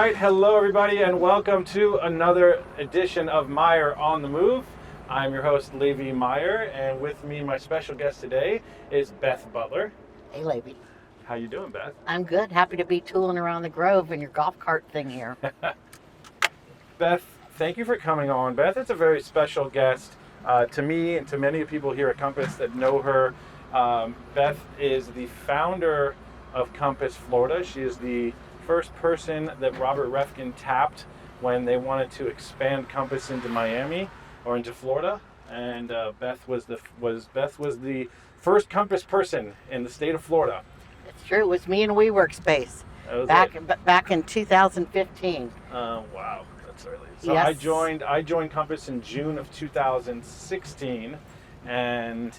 right, hello everybody, and welcome to another edition of Meyer on the Move. I'm your host, Levi Meyer, and with me, my special guest today is Beth Butler. Hey, Levi. How you doing, Beth? I'm good. Happy to be tooling around the Grove in your golf cart thing here. Beth, thank you for coming on. Beth is a very special guest to me and to many people here at Compass that know her. Beth is the founder of Compass Florida. She is the first person that Robert Refkin tapped when they wanted to expand Compass into Miami or into Florida, and Beth was the first Compass person in the state of Florida. It's true. It was me and WeWork Space back in 2015. Oh wow, that's early. So yes. I joined Compass in June of 2016, and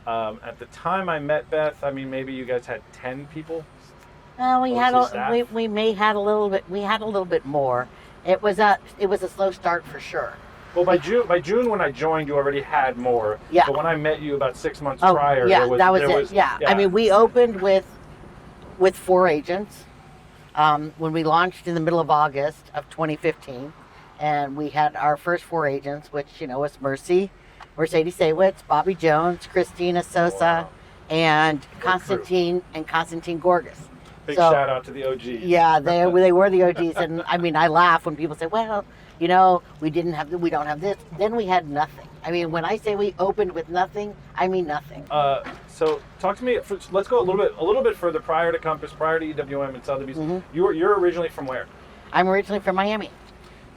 at the time I met Beth, I mean maybe you guys had 10 people. We had a little bit more. It was a slow start for sure. Well, by June when I joined, you already had more. Yeah. But when I met you about 6 months prior, that was it. Yeah. I mean, we opened with 4 agents when we launched in the middle of August of 2015, and we had our first 4 agents, which was Mercedes Saywitz, Bobby Jones, Christina Sosa, and Constantine Gorgas. Big shout out to the OGs. Yeah, they were the OGs, and I mean, I laugh when people say, "Well, we don't have this." Then we had nothing. I mean, when I say we opened with nothing, I mean nothing. So talk to me. Let's go a little bit further. Prior to Compass, prior to EWM and Sotheby's, you're originally from where? I'm originally from Miami.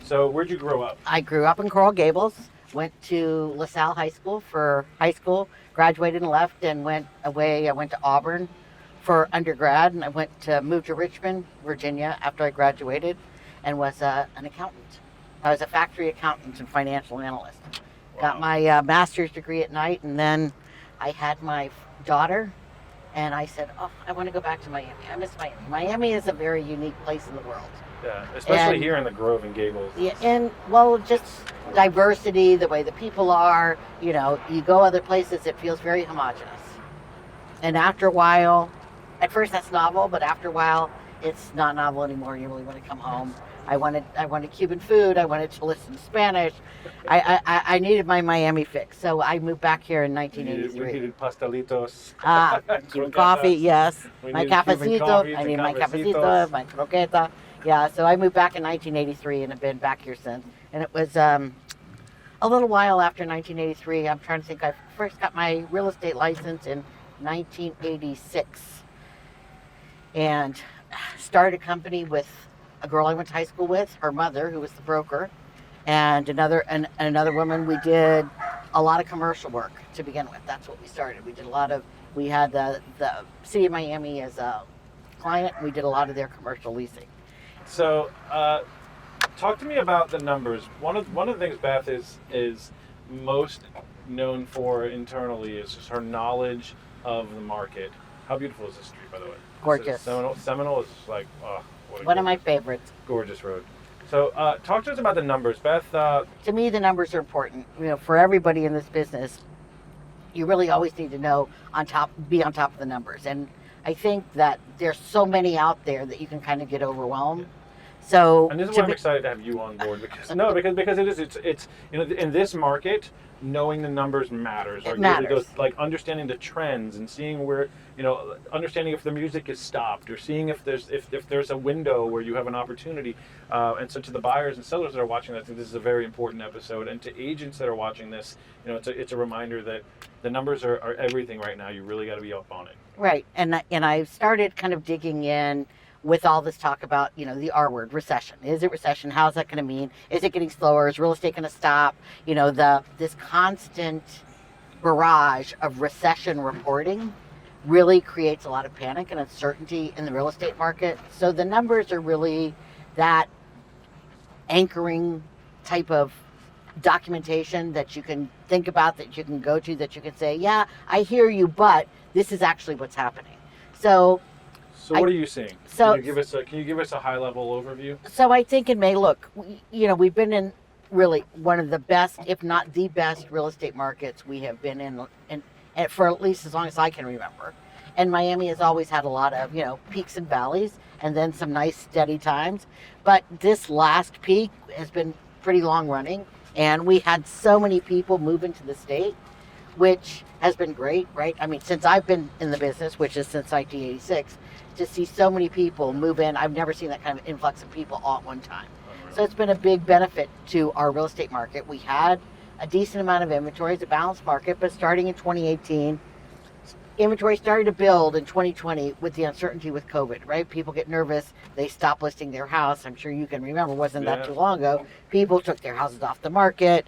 So where'd you grow up? I grew up in Coral Gables. Went to LaSalle High School for high school. Graduated and left, and went away. I went to Auburn for undergrad, and I moved to Richmond, Virginia after I graduated, and was an accountant. I was a factory accountant and financial analyst. Wow. Got my master's degree at night, and then I had my daughter, and I said, I want to go back to Miami. I miss Miami. Miami is a very unique place in the world. Yeah, especially here in the Grove and Gables. Yeah, and just diversity, the way the people are. You go other places, it feels very homogenous. And after a while, at first that's novel, but after a while, it's not novel anymore. You really want to come home. I wanted Cuban food. I wanted to listen to Spanish. I needed my Miami fix, so I moved back here in 1983. We needed pastelitos. Cuban coffee, yes. My cafecito. I need my cafecitos. cafecito, my croqueta. Yeah, so I moved back in 1983 and have been back here since. And it was a little while after 1983. I'm trying to think. I first got my real estate license in 1986. And started a company with a girl I went to high school with, her mother, who was the broker, and another woman. We did a lot of commercial work to begin with. That's what we started. We had the city of Miami as a client. We did a lot of their commercial leasing. So, talk to me about the numbers. One of the things Beth is most known for internally is just her knowledge of the market. How beautiful is this street, by the way? Gorgeous. Seminole is like, one of my favorites. Gorgeous road. So, talk to us about the numbers, Beth. To me, the numbers are important. For everybody in this business, you really always need to be on top of the numbers. And I think that there's so many out there that you can kind of get overwhelmed. So, and this is why I'm excited to have you on board because it's in this market, knowing the numbers matters. It matters. Really goes, like understanding the trends and seeing where understanding if the music is stopped or seeing if there's a window where you have an opportunity. And so to the buyers and sellers that are watching, I think this is a very important episode. And to agents that are watching this, it's a reminder that the numbers are everything right now. You really got to be up on it. Right, and I started kind of digging in with all this talk about, the R word, recession. Is it recession? How's that going to mean? Is it getting slower? Is real estate going to stop? This constant barrage of recession reporting really creates a lot of panic and uncertainty in the real estate market. So the numbers are really that anchoring type of documentation that you can think about, that you can go to, that you can say, yeah, I hear you, but this is actually what's happening. So what are you seeing? Can you give us a high level overview? So I think in May, look, we've been in really one of the best, if not the best, real estate markets we have been in for at least as long as I can remember. And Miami has always had a lot of, peaks and valleys and then some nice steady times. But this last peak has been pretty long running. And we had so many people move into the state, which has been great, right? I mean, since I've been in the business, which is since 1986, to see so many people move in, I've never seen that kind of influx of people all at one time. So it's been a big benefit to our real estate market. We had a decent amount of inventory. It's a balanced market, but starting in 2018, inventory started to build in 2020 with the uncertainty with COVID, right? People get nervous. They stop listing their house. I'm sure you can remember, wasn't that too long ago? People took their houses off the market.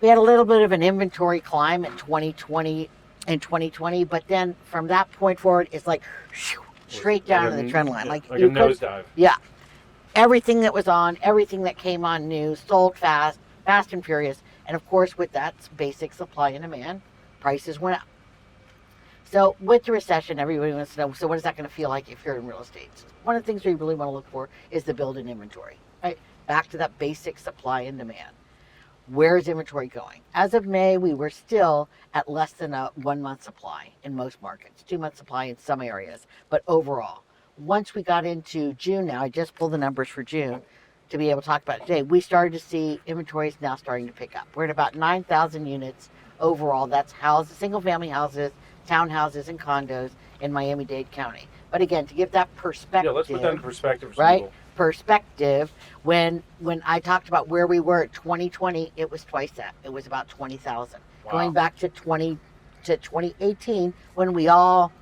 We had a little bit of an inventory climb in 2020 and 2020, but then from that point forward, it's like straight down to the trend line. Like a nosedive. Yeah. Everything that was on, everything that came on new, sold fast and furious. And of course, with that basic supply and demand, prices went up. So with the recession, everybody wants to know, so what is that going to feel like if you're in real estate? One of the things we really want to look for is the build in inventory, right? Back to that basic supply and demand. Where is inventory going? As of May, we were still at less than a 1 month supply in most markets, 2 month supply in some areas, but overall. Once we got into June now, I just pulled the numbers for June to be able to talk about it today, we started to see inventories now starting to pick up. We're at about 9,000 units overall. That's houses, single family houses, townhouses, and condos in Miami-Dade County. But again, to give that perspective. Yeah, let's put that in perspective for right? people. Perspective, when I talked about where we were at 2020, it was twice that. It was about 20,000. Wow. Going back to 2018, when we all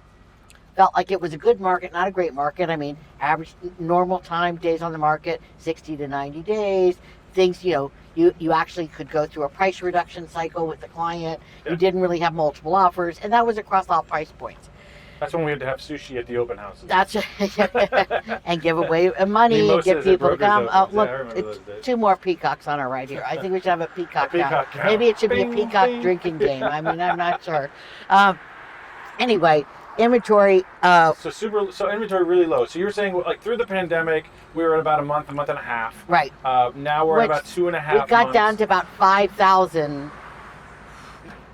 felt like it was a good market, not a great market. I mean, average normal time days on the market, 60 to 90 days. Things, you actually could go through a price reduction cycle with the client. Yeah. You didn't really have multiple offers, and that was across all price points. That's when we had to have sushi at the open houses. That's and give away money, Mimosas get people to come. opens. Look, I remember those days. 2 more peacocks on our right here. I think we should have a peacock, peacock count. Maybe it should Bing, be a peacock bing. drinking game. I mean, I'm not sure. Anyway, inventory. So inventory really low. So you were saying like through the pandemic, we were at about a month and a half. Right. Now we're at about 2.5 months. We got down to about 5,000.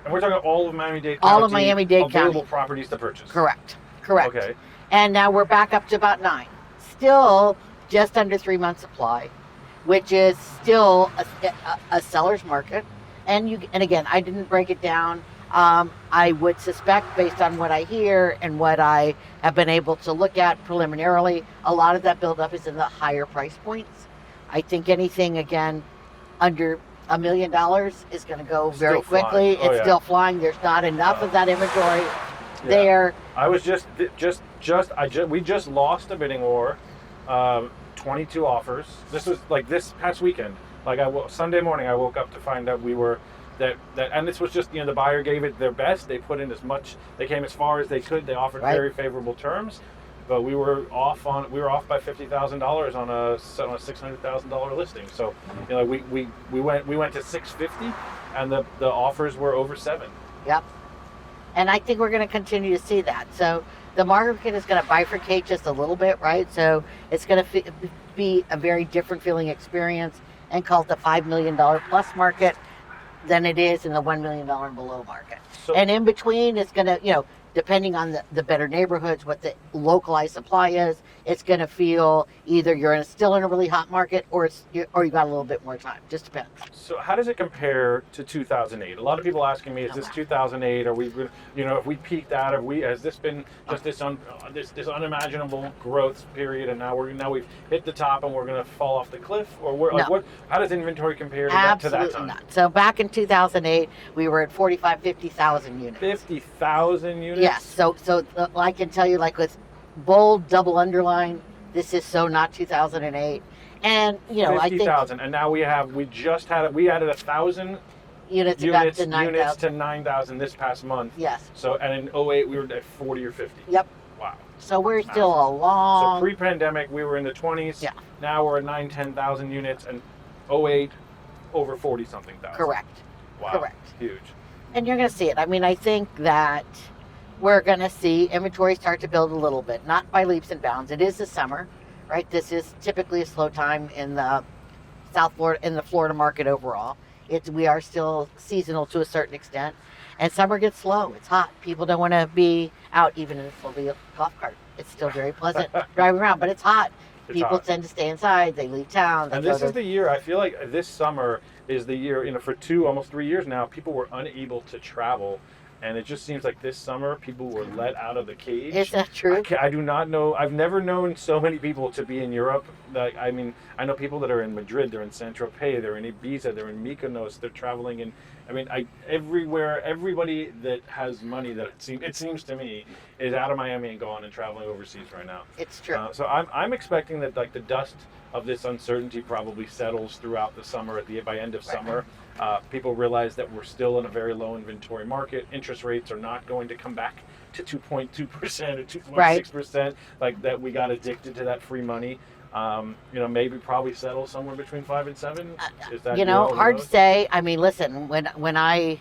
And we're talking all of Miami-Dade County. All of Miami-Dade available County. properties to purchase. Correct. Okay. And now we're back up to about 9. Still just under 3 months supply, which is still a seller's market. And again, I didn't break it down. I would suspect, based on what I hear and what I have been able to look at preliminarily, a lot of that buildup is in the higher price points. I think anything, again, under $1 million is going to go very quickly. It's still flying. There's not enough of that inventory there. I was we just lost a bidding war, 22 offers. This was like this past weekend. Like Sunday morning, I woke up to find out we were that, and this was just the buyer gave it their best. They put in as much. They came as far as they could. They offered very favorable terms, but we were off by $50,000 on a $600,000 listing. So we went to 650, and the offers were over 7. Yep. And I think we're going to continue to see that. So the market is going to bifurcate just a little bit, right? So it's going to be a very different feeling experience and call it the $5 million plus market than it is in the $1 million and below market. So, and in between, it's going to, depending on the better neighborhoods, what the localized supply is, it's going to feel either you're still in a really hot market or you got a little bit more time. Just depends. So how does it compare to 2008? A lot of people asking me, is this 2008? Are we, if we peaked out? Has this been just this unimaginable growth period, and now we've hit the top and we're going to fall off the cliff? Or how does inventory compare to that time? Absolutely not. So back in 2008, we were at 50,000 units. 50,000 units? Yes. So I can tell you, like with bold double underline, this is so not 2008. And I think 50,000, and now we added 1,000 units to 9,000 this past month. Yes. So and in 2008 we were at 40 or 50. Yep. Wow. So we're still a long. So pre-pandemic we were in the 20s. Yeah. Now we're at 10,000 units, and 2008 over 40 something thousand. Correct. Wow. Correct. Huge. And you're going to see it. I mean, I think that we're going to see inventory start to build a little bit, not by leaps and bounds. It is the summer, right? This is typically a slow time in the South Florida, in the Florida market overall. We are still seasonal to a certain extent. And summer gets slow. It's hot. People don't want to be out even in a slow golf cart. It's still very pleasant driving around, but it's hot. It's People hot. tend to stay inside. They leave town. They And go this is to, the year, I feel like this summer is the year, for almost 3 years now, people were unable to travel. And it just seems like this summer, people were let out of the cage. is that true? I do not know. I've never known so many people to be in Europe. Like, I mean, I know people that are in Madrid, they're in Saint-Tropez, they're in Ibiza, they're in Mykonos, they're traveling in, everywhere, everybody that has money that it seems to me is out of Miami and gone and traveling overseas right now. It's true. So I'm expecting that like the dust of this uncertainty probably settles throughout the summer by end of summer. People realize that we're still in a very low inventory market. Interest rates are not going to come back to 2.2% or 2.6%, like that we got addicted to that free money. Maybe probably settle somewhere between 5 and 7. Is that Hard to say. I mean, listen, when I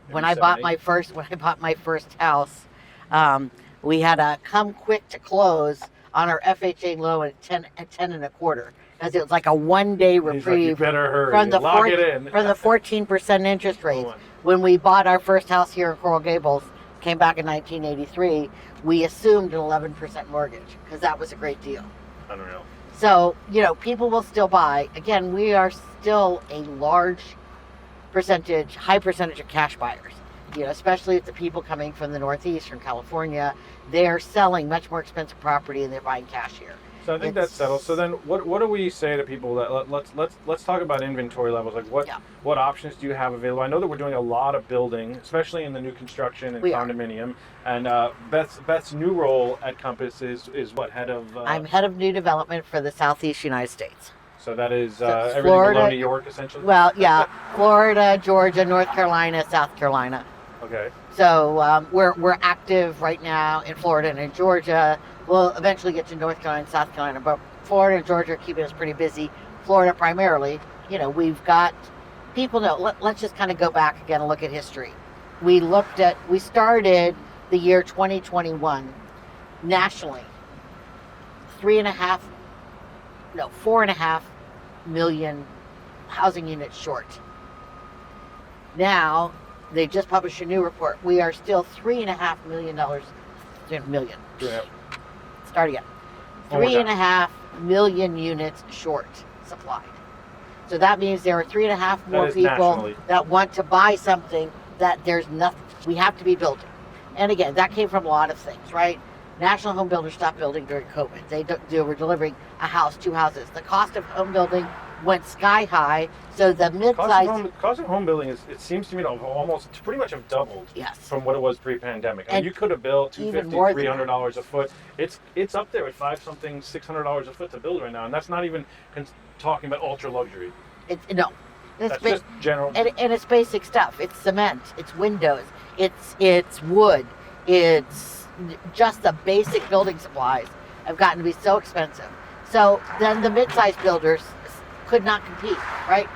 bought my first house, we had a come quick to close on our FHA loan at 10 and a quarter. Because it was like a 1 day reprieve you better hurry. from the Lock it in. from the 14% interest rate. When we bought our first house here in Coral Gables, came back in 1983, we assumed an 11% mortgage because that was a great deal. Unreal. So, people will still buy. Again, we are still a high percentage of cash buyers. Especially if the people coming from the Northeast, from California, they're selling much more expensive property and they're buying cash here. So I think that's settled. So then, what do we say to people that let's talk about inventory levels? Like what options do you have available? I know that we're doing a lot of building, especially in the new construction and condominium. And Beth's new role at Compass is what, head of? I'm head of new development for the Southeast United States. So that is everything Florida, below New York, essentially. Well, yeah, Florida, Georgia, North Carolina, South Carolina. Okay. So we're active right now in Florida and in Georgia. We'll eventually get to North Carolina and South Carolina, but Florida and Georgia are keeping us pretty busy. Florida primarily, we've got people know. Let's just kind of go back again and look at history. We started the year 2021 nationally, 4.5 million housing units short. Now, they just published a new report. We are still $3.5 million. Yeah. Start again. 3.5 million units short supplied. So that means there are 3.5 more people nationally that want to buy something that there's nothing. We have to be building. And again, that came from a lot of things, right? National home builders stopped building during COVID. They were delivering a house, 2 houses. The cost of home building went sky high. So the mid-size cost of home building it seems to me to almost pretty much have doubled. Yes. From what it was pre-pandemic. And you could have built $250, $300 a foot. It's up there at $600 a foot to build right now, and that's not even talking about ultra luxury. That's just general. And it's basic stuff. It's cement. It's windows. It's wood. It's just the basic building supplies have gotten to be so expensive. So then the mid-sized builders could not compete, right?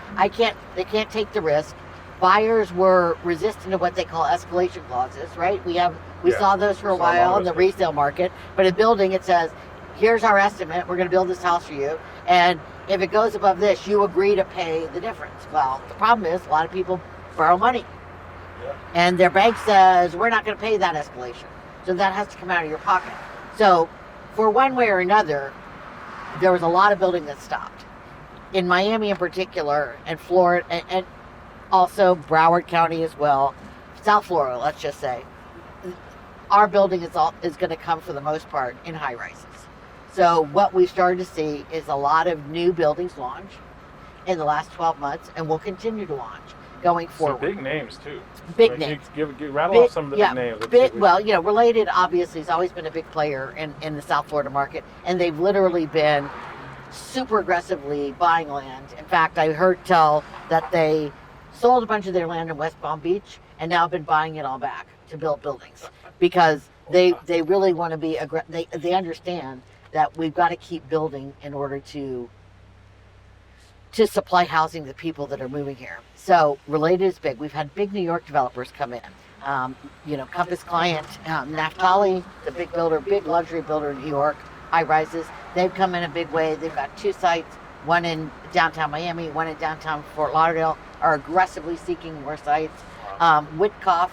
They can't take the risk. Buyers were resistant to what they call escalation clauses, right? We saw those for a while in the resale market, but in building it says, here's our estimate, we're gonna build this house for you, and if it goes above this, you agree to pay the difference. Well, the problem is a lot of people borrow money. Yeah. And their bank says, we're not gonna pay that escalation. So that has to come out of your pocket. So for one way or another, there was a lot of building that stopped. In Miami in particular, and Florida, and also Broward County as well, South Florida, let's just say, our building is going to come for the most part in high rises. So what we've started to see is a lot of new buildings launch in the last 12 months, and will continue to launch going forward. Some big names too. Big names. Rattle off some of the big names. Related obviously has always been a big player in the South Florida market, and they've literally been super aggressively buying land. In fact, I heard tell that they sold a bunch of their land in West Palm Beach and now have been buying it all back to build buildings because they really want to be they understand that we've got to keep building in order to supply housing to the people that are moving here. So related is big. We've had big New York developers come in. Compass client, Naftali, the big luxury builder in New York, high rises. They've come in a big way. They've got 2 sites, one in downtown Miami, one in downtown Fort Lauderdale, are aggressively seeking more sites. Whitcoff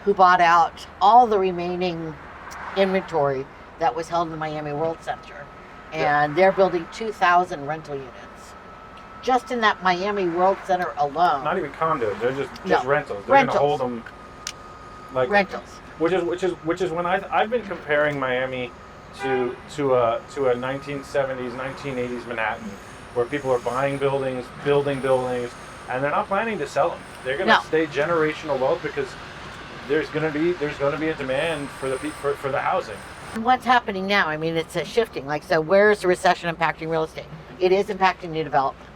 who bought out all the remaining inventory that was held in the Miami World Center. And they're building 2,000 rental units. Just in that Miami World Center alone. Not even condos. They're just No, rentals. They're rentals. going to hold them like Rentals. Which is when I've been comparing Miami to a 1970s, 1980s Manhattan, where people are buying buildings, building buildings, and they're not planning to sell them. They're going to stay generational wealth because there's going to be a demand for the housing. And what's happening now? I mean, it's a shifting. Like, so where's the recession impacting real estate? It is impacting new development.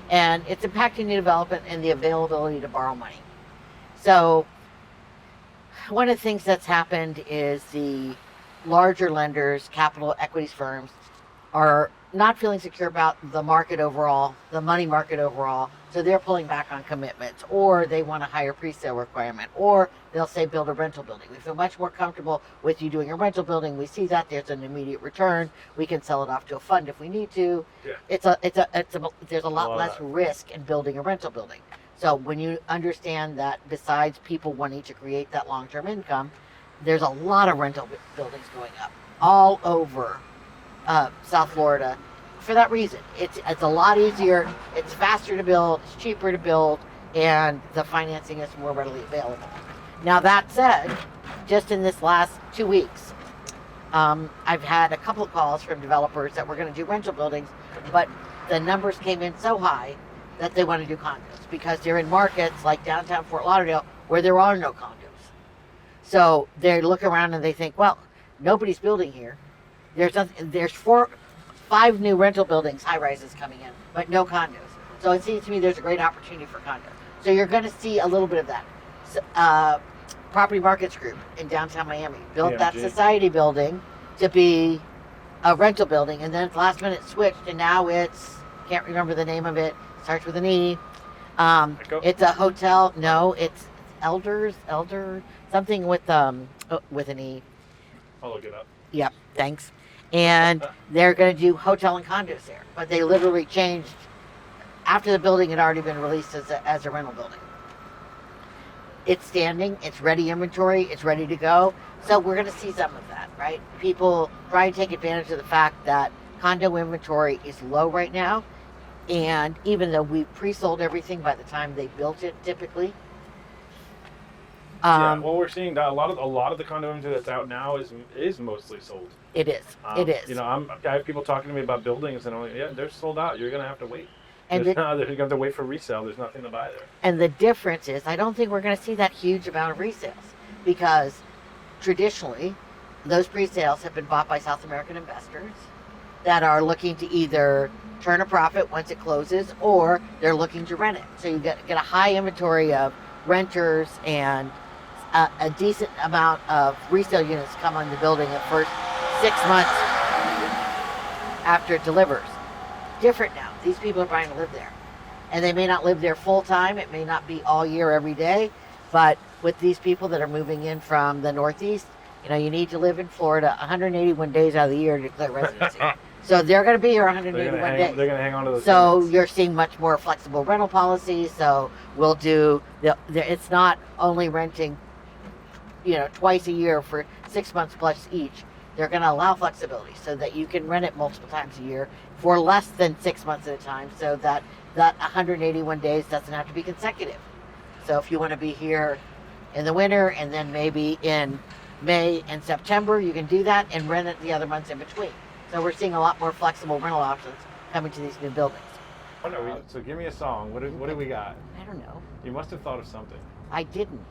And it's impacting new development and the availability to borrow money. So one of the things that's happened is the larger lenders, capital equities firms, are not feeling secure about the market overall, the money market overall. So they're pulling back on commitments, or they want a higher pre-sale requirement, or they'll say build a rental building. We feel much more comfortable with you doing a rental building. We see that there's an immediate return. We can sell it off to a fund if we need to. Yeah. There's a lot less risk in building a rental building. So when you understand that besides people wanting to create that long-term income, there's a lot of rental buildings going up all over South Florida. For that reason, it's a lot easier, it's faster to build, it's cheaper to build, and the financing is more readily available. Now that said, just in this last 2 weeks, I've had a couple of calls from developers that were going to do rental buildings, but the numbers came in so high that they want to do condos because they're in markets like downtown Fort Lauderdale where there are no condos. So they look around and they think, well, nobody's building here. There's 5 new rental buildings, high rises coming in, but no condos. So it seems to me there's a great opportunity for condos. So you're going to see a little bit of that. Property Markets Group in downtown Miami built that society building to be a rental building, and then at the last minute switched, and now it's, can't remember the name of it, starts with an E. It's a hotel. No, it's Elder, something with an E. I'll look it up. Yep, thanks. And they're going to do hotel and condos there, but they literally changed after the building had already been released as a rental building. It's standing, it's ready inventory, it's ready to go. So we're going to see some of that, right? People try to take advantage of the fact that condo inventory is low right now. And even though we pre-sold everything by the time they built it, typically. Well, we're seeing that a lot of the condo inventory that's out now is mostly sold. It is. It is. You know, I have people talking to me about buildings, and I'm like, yeah, they're sold out. You're going to have to wait. And they're going to have to wait for resale. There's nothing to buy there. And the difference is, I don't think we're going to see that huge amount of resales because traditionally, those pre-sales have been bought by South American investors that are looking to either turn a profit once it closes, or they're looking to rent it. So you get a high inventory of renters, and a decent amount of resale units come on the building the first 6 months after it delivers. Different now. These people are trying to live there. And they may not live there full time. It may not be all year, every day. But with these people that are moving in from the Northeast, you know, you need to live in Florida 181 days out of the year to declare residency. So they're going to be here 181 days. They're going to hang on to those. So units. You're seeing much more flexible rental policies. So we'll do, it's not only renting, you know, twice a year for 6 months plus each. They're going to allow flexibility so that you can rent it multiple times a year for less than 6 months at a time, so that 181 days doesn't have to be consecutive. So if you want to be here in the winter and then maybe in May and September, you can do that and rent it the other months in between. So we're seeing a lot more flexible rental options coming to these new buildings. So give me a song. What do we got? I don't know. You must have thought of something. I didn't,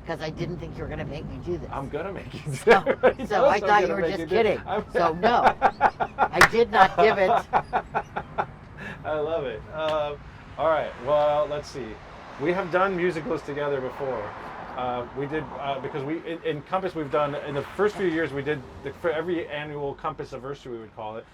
because I didn't think you were going to make me do this. I'm going to make you do it. So I thought you were just kidding. So no, I did not give it. I love it. All right. Well, let's see. We have done musicals together before. We did because in Compass we've done in the first few years we did for every annual Compass anniversary we would call it.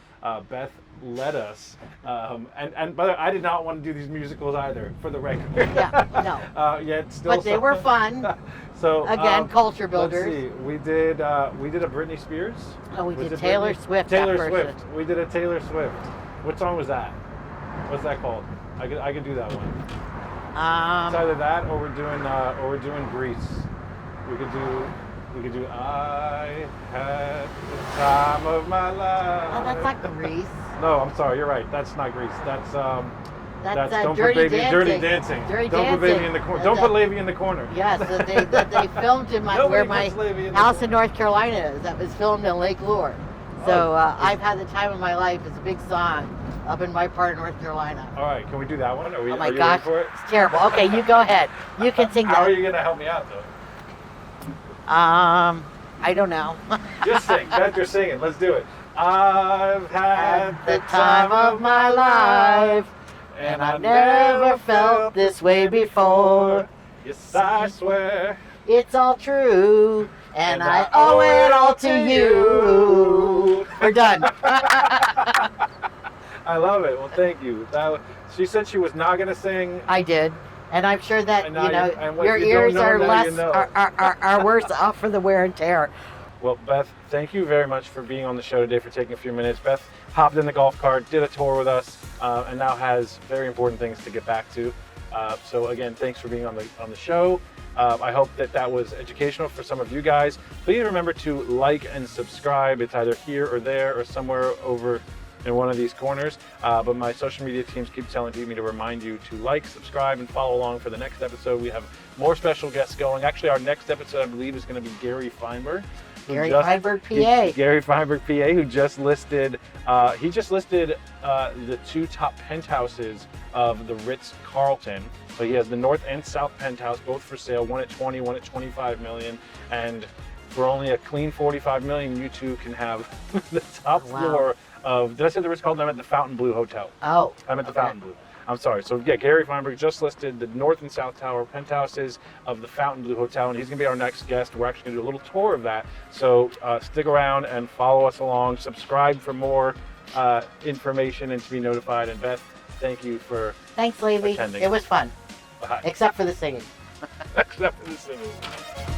Beth led us, and by the way, I did not want to do these musicals either, for the record. Yeah, no. Yet still, but they were fun. So again, culture builders. Let's see. We did a Britney Spears. Oh, we did Taylor Swift. Taylor Swift. We did a Taylor Swift. What song was that? What's that called? I could do that one. It's either that or we're doing Grease. We could do I had the time of my life. Oh, that's not Grease. No, I'm sorry. You're right. That's not Grease. That's Don't Dirty Put Baby Dancing. Dirty Dancing. Dirty Don't Put Dancing. Baby in the corner. Don't Put Levy in the corner. Yes, that they filmed in Nobody where my puts Levy in the house corner. in North Carolina is. That was filmed in Lake Lure. So I've had the time of my life. It's a big song up in my part of North Carolina. All right, can we do that one? Oh my are you gosh, ready for it? it's terrible. Okay, you go ahead. You can sing How that. are you gonna help me out though? I don't know. Just sing. Beth, you're singing. Let's do it. I've had the time of my life, and I've never felt this way before. Yes, I swear. It's all true, and I owe it all to you. We're done. I love it. Well, thank you. She said she was not going to sing. I did, and I'm sure that And now your you don't ears know, are now less you know. are worse off for the wear and tear. Well, Beth, thank you very much for being on the show today, for taking a few minutes. Beth hopped in the golf cart, did a tour with us, and now has very important things to get back to. So again, thanks for being on the show. I hope that was educational for some of you guys. Please remember to like and subscribe. It's either here or there or somewhere over in one of these corners. But my social media teams keep telling me to remind you to like, subscribe, and follow along for the next episode. We have more special guests going. Actually, our next episode, I believe, is going to be Gary Feinberg. Gary Feinberg, PA. Gary Feinberg, PA, who just listed, the two top penthouses of the Ritz-Carlton. So he has the north and south penthouse, both for sale, one at 20, one at 25 million. And for only a clean 45 million, you two can have the top floor of, did I say the Ritz-Carlton? I'm at the Fontainebleau Hotel. Oh. I'm at the Fontainebleau. I'm sorry. So yeah, Gary Feinberg just listed the north and south tower penthouses of the Fontainebleau Hotel, and he's going to be our next guest. We're actually going to do a little tour of that. So stick around and follow us along. Subscribe for more information and to be notified. And Beth, thank you for Thanks, Levy. attending. It was fun. Bye. Except for the singing. Except for the singing.